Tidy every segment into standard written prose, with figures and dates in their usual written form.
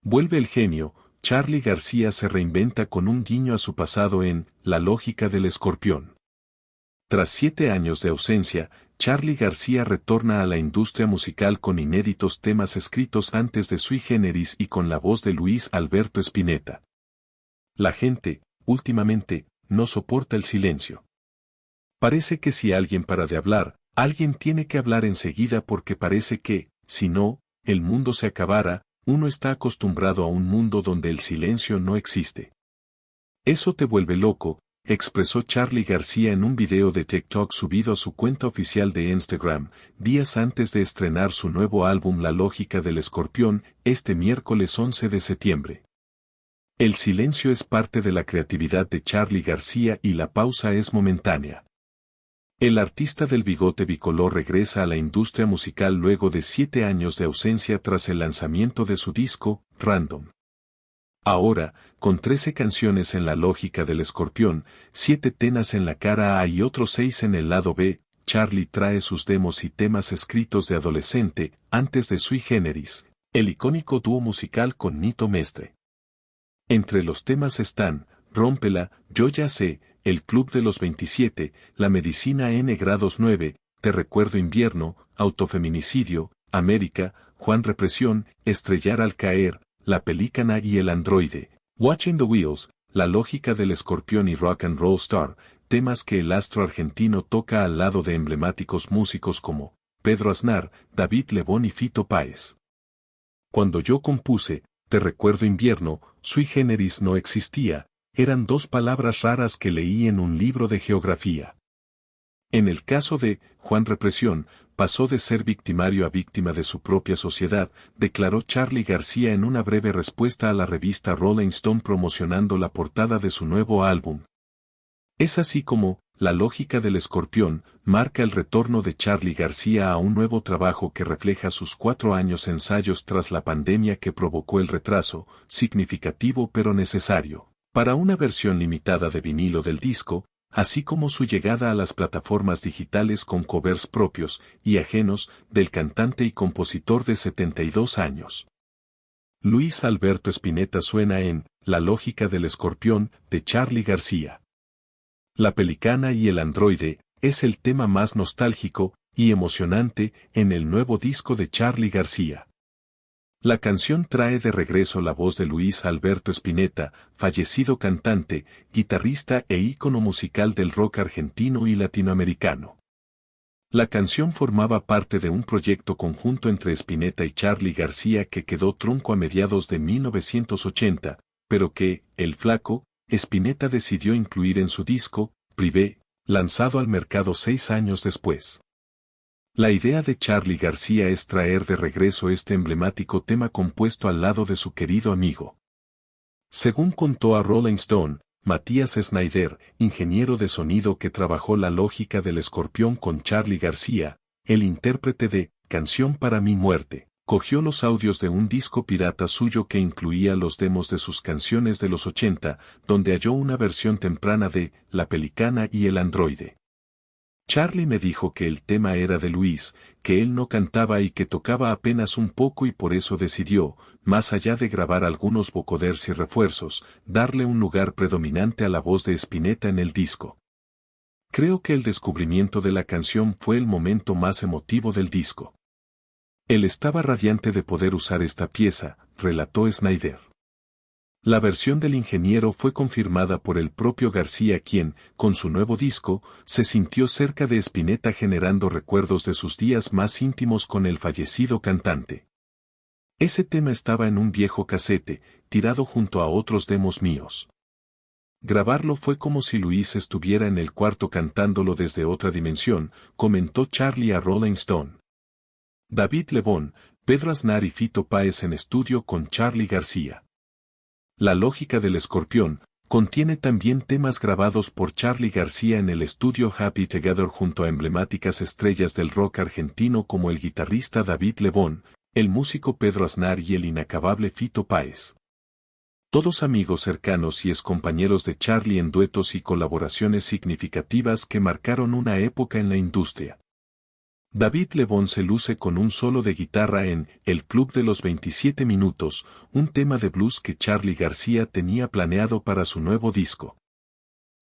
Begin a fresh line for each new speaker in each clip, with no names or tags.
Vuelve el genio. Charly García se reinventa con un guiño a su pasado en La lógica del escorpión. Tras 7 años de ausencia, Charly García retorna a la industria musical con inéditos temas escritos antes de Sui Generis y con la voz de Luis Alberto Spinetta. La gente, últimamente, no soporta el silencio. Parece que si alguien para de hablar, alguien tiene que hablar enseguida porque parece que, si no, el mundo se acabara. Uno está acostumbrado a un mundo donde el silencio no existe. Eso te vuelve loco, expresó Charly García en un video de TikTok subido a su cuenta oficial de Instagram, días antes de estrenar su nuevo álbum La lógica del escorpión, este miércoles 11 de septiembre. El silencio es parte de la creatividad de Charly García y la pausa es momentánea. El artista del bigote bicolor regresa a la industria musical luego de 7 años de ausencia tras el lanzamiento de su disco, Random. Ahora, con 13 canciones en la lógica del escorpión, 7 temas en la cara A y otros 6 en el lado B, Charly trae sus demos y temas escritos de adolescente, antes de Sui Generis, el icónico dúo musical con Nito Mestre. Entre los temas están, Rómpela, Yo ya sé, El Club de los 27, La Medicina N grados 9, Te recuerdo invierno, Autofeminicidio, América, Juan Represión, Estrellar al caer, La pelícana y el androide, Watching the Wheels, La lógica del escorpión y Rock and Roll Star, temas que el astro argentino toca al lado de emblemáticos músicos como Pedro Aznar, David Lebón y Fito Páez. Cuando yo compuse, Te recuerdo invierno, Sui Generis no existía. Eran 2 palabras raras que leí en un libro de geografía. En el caso de Juan Represión, pasó de ser victimario a víctima de su propia sociedad, declaró Charly García en una breve respuesta a la revista Rolling Stone promocionando la portada de su nuevo álbum. Es así como, La lógica del escorpión, marca el retorno de Charly García a un nuevo trabajo que refleja sus 4 años ensayos tras la pandemia que provocó el retraso, significativo pero necesario, para una versión limitada de vinilo del disco, así como su llegada a las plataformas digitales con covers propios y ajenos del cantante y compositor de 72 años. Luis Alberto Spinetta suena en La lógica del escorpión, de Charly García. La pelícana y el androide es el tema más nostálgico y emocionante en el nuevo disco de Charly García. La canción trae de regreso la voz de Luis Alberto Spinetta, fallecido cantante, guitarrista e ícono musical del rock argentino y latinoamericano. La canción formaba parte de un proyecto conjunto entre Spinetta y Charly García que quedó trunco a mediados de 1980, pero que, el flaco, Spinetta decidió incluir en su disco, Privé, lanzado al mercado 6 años después. La idea de Charly García es traer de regreso este emblemático tema compuesto al lado de su querido amigo. Según contó a Rolling Stone, Matías Snyder, ingeniero de sonido que trabajó La lógica del escorpión con Charly García, el intérprete de Canción para mi muerte, cogió los audios de un disco pirata suyo que incluía los demos de sus canciones de los 80, donde halló una versión temprana de La pelícana y el androide. Charly me dijo que el tema era de Luis, que él no cantaba y que tocaba apenas un poco y por eso decidió, más allá de grabar algunos vocoders y refuerzos, darle un lugar predominante a la voz de Spinetta en el disco. Creo que el descubrimiento de la canción fue el momento más emotivo del disco. Él estaba radiante de poder usar esta pieza, relató Snyder. La versión del ingeniero fue confirmada por el propio García quien, con su nuevo disco, se sintió cerca de Spinetta generando recuerdos de sus días más íntimos con el fallecido cantante. Ese tema estaba en un viejo casete, tirado junto a otros demos míos. Grabarlo fue como si Luis estuviera en el cuarto cantándolo desde otra dimensión, comentó Charly a Rolling Stone. David Lebón, Pedro Aznar y Fito Páez en estudio con Charly García. La lógica del escorpión, contiene también temas grabados por Charly García en el estudio Happy Together junto a emblemáticas estrellas del rock argentino como el guitarrista David Lebón, el músico Pedro Aznar y el inacabable Fito Páez. Todos amigos cercanos y excompañeros de Charly en duetos y colaboraciones significativas que marcaron una época en la industria. David Lebón se luce con un solo de guitarra en El Club de los 27 Minutos, un tema de blues que Charly García tenía planeado para su nuevo disco.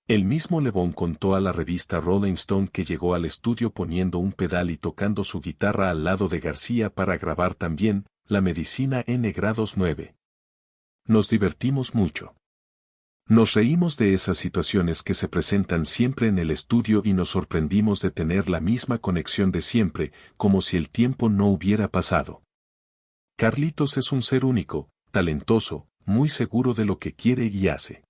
El mismo Lebón contó a la revista Rolling Stone que llegó al estudio poniendo un pedal y tocando su guitarra al lado de García para grabar también La Medicina N grados 9. Nos divertimos mucho. Nos reímos de esas situaciones que se presentan siempre en el estudio y nos sorprendimos de tener la misma conexión de siempre, como si el tiempo no hubiera pasado. Carlitos es un ser único, talentoso, muy seguro de lo que quiere y hace.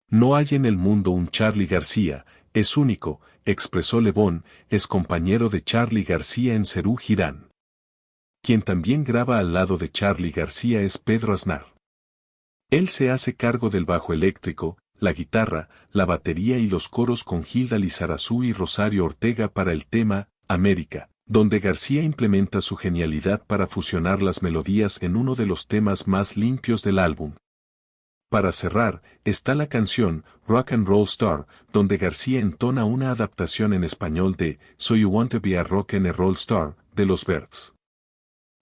No hay en el mundo un Charly García, es único, expresó Lebón, es compañero de Charly García en Serú Girán. Quien también graba al lado de Charly García es Pedro Aznar. Él se hace cargo del bajo eléctrico, la guitarra, la batería y los coros con Gilda Lizarazu y Rosario Ortega para el tema América, donde García implementa su genialidad para fusionar las melodías en uno de los temas más limpios del álbum. Para cerrar, está la canción Rock and Roll Star, donde García entona una adaptación en español de So You Want to Be a Rock and Roll Star, de los Byrds.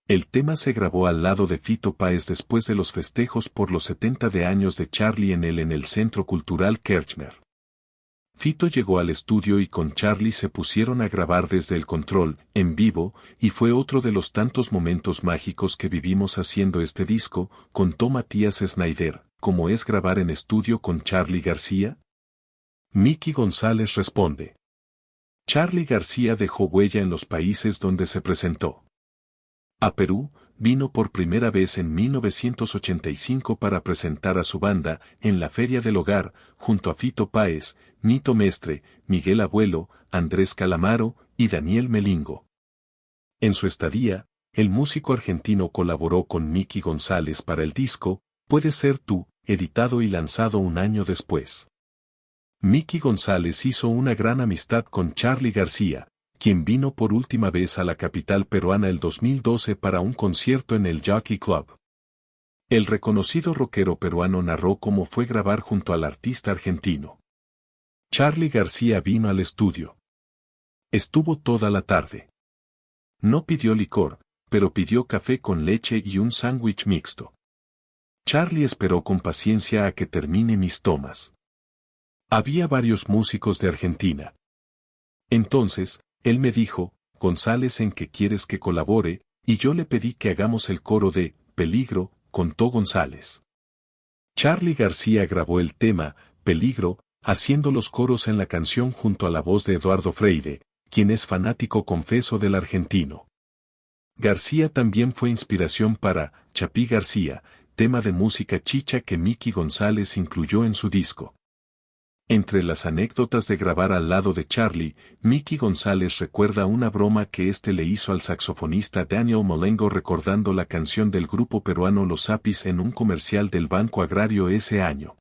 El tema se grabó al lado de Fito Páez después de los festejos por los 70 de años de Charly en el Centro Cultural Kirchner. Fito llegó al estudio y con Charly se pusieron a grabar desde el control, en vivo, y fue otro de los tantos momentos mágicos que vivimos haciendo este disco, contó Matías Snyder. ¿Cómo es grabar en estudio con Charly García? Miki González responde. Charly García dejó huella en los países donde se presentó. A Perú, vino por primera vez en 1985 para presentar a su banda en la Feria del Hogar, junto a Fito Páez, Nito Mestre, Miguel Abuelo, Andrés Calamaro y Daniel Melingo. En su estadía, el músico argentino colaboró con Miki González para el disco Puede Ser Tú, editado y lanzado un año después. Miki González hizo una gran amistad con Charly García, quien vino por última vez a la capital peruana el 2012 para un concierto en el Jockey Club. El reconocido rockero peruano narró cómo fue grabar junto al artista argentino. Charly García vino al estudio. Estuvo toda la tarde. No pidió licor, pero pidió café con leche y un sándwich mixto. Charly esperó con paciencia a que termine mis tomas. Había varios músicos de Argentina. Entonces, él me dijo, González, ¿en qué quieres que colabore? Y yo le pedí que hagamos el coro de Peligro, contó González. Charly García grabó el tema Peligro, haciendo los coros en la canción junto a la voz de Eduardo Freire, quien es fanático confeso del argentino. García también fue inspiración para Chapí García, tema de música chicha que Miki González incluyó en su disco. Entre las anécdotas de grabar al lado de Charly, Miki González recuerda una broma que éste le hizo al saxofonista Daniel Molengo recordando la canción del grupo peruano Los Apis en un comercial del Banco Agrario ese año.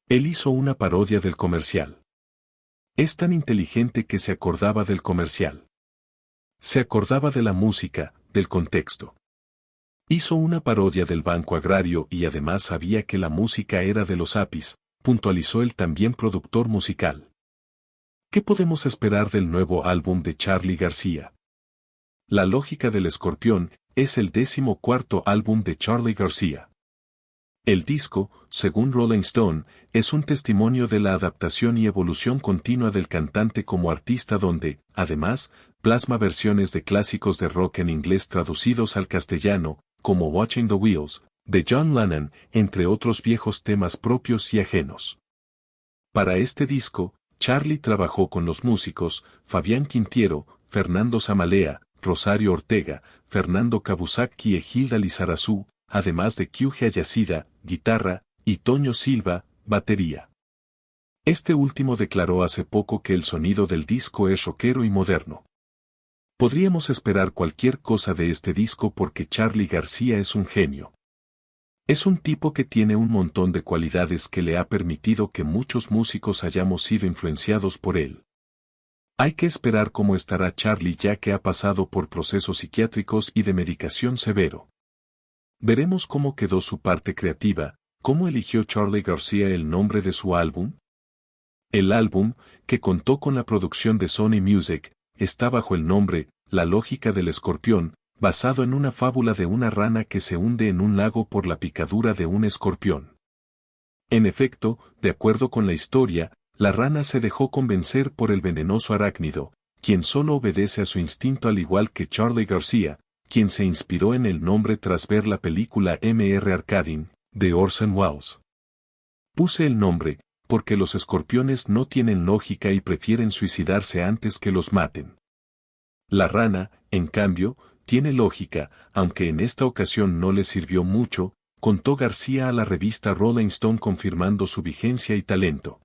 Él hizo una parodia del comercial. Es tan inteligente que se acordaba del comercial. Se acordaba de la música, del contexto. Hizo una parodia del Banco Agrario y además sabía que la música era de Los Apis, puntualizó el también productor musical. ¿Qué podemos esperar del nuevo álbum de Charly García? La lógica del escorpión es el 14º álbum de Charly García. El disco, según Rolling Stone, es un testimonio de la adaptación y evolución continua del cantante como artista donde, además, plasma versiones de clásicos de rock en inglés traducidos al castellano, como Watching the Wheels, de John Lennon, entre otros viejos temas propios y ajenos. Para este disco, Charly trabajó con los músicos Fabián Quintiero, Fernando Zamalea, Rosario Ortega, Fernando Kabuzaki y Gilda Lizarazu, además de Kyuji Ayacida, guitarra, y Toño Silva, batería. Este último declaró hace poco que el sonido del disco es rockero y moderno. Podríamos esperar cualquier cosa de este disco porque Charly García es un genio. Es un tipo que tiene un montón de cualidades que le ha permitido que muchos músicos hayamos sido influenciados por él. Hay que esperar cómo estará Charly ya que ha pasado por procesos psiquiátricos y de medicación severo. Veremos cómo quedó su parte creativa, cómo eligió Charly García el nombre de su álbum. El álbum, que contó con la producción de Sony Music, está bajo el nombre La lógica del escorpión, basado en una fábula de una rana que se hunde en un lago por la picadura de un escorpión. En efecto, de acuerdo con la historia, la rana se dejó convencer por el venenoso arácnido, quien solo obedece a su instinto al igual que Charlie García, quien se inspiró en el nombre tras ver la película M.R. Arcadine, de Orson Welles. Puse el nombre, porque los escorpiones no tienen lógica y prefieren suicidarse antes que los maten. La rana, en cambio, tiene lógica, aunque en esta ocasión no le sirvió mucho, contó García a la revista Rolling Stone confirmando su vigencia y talento.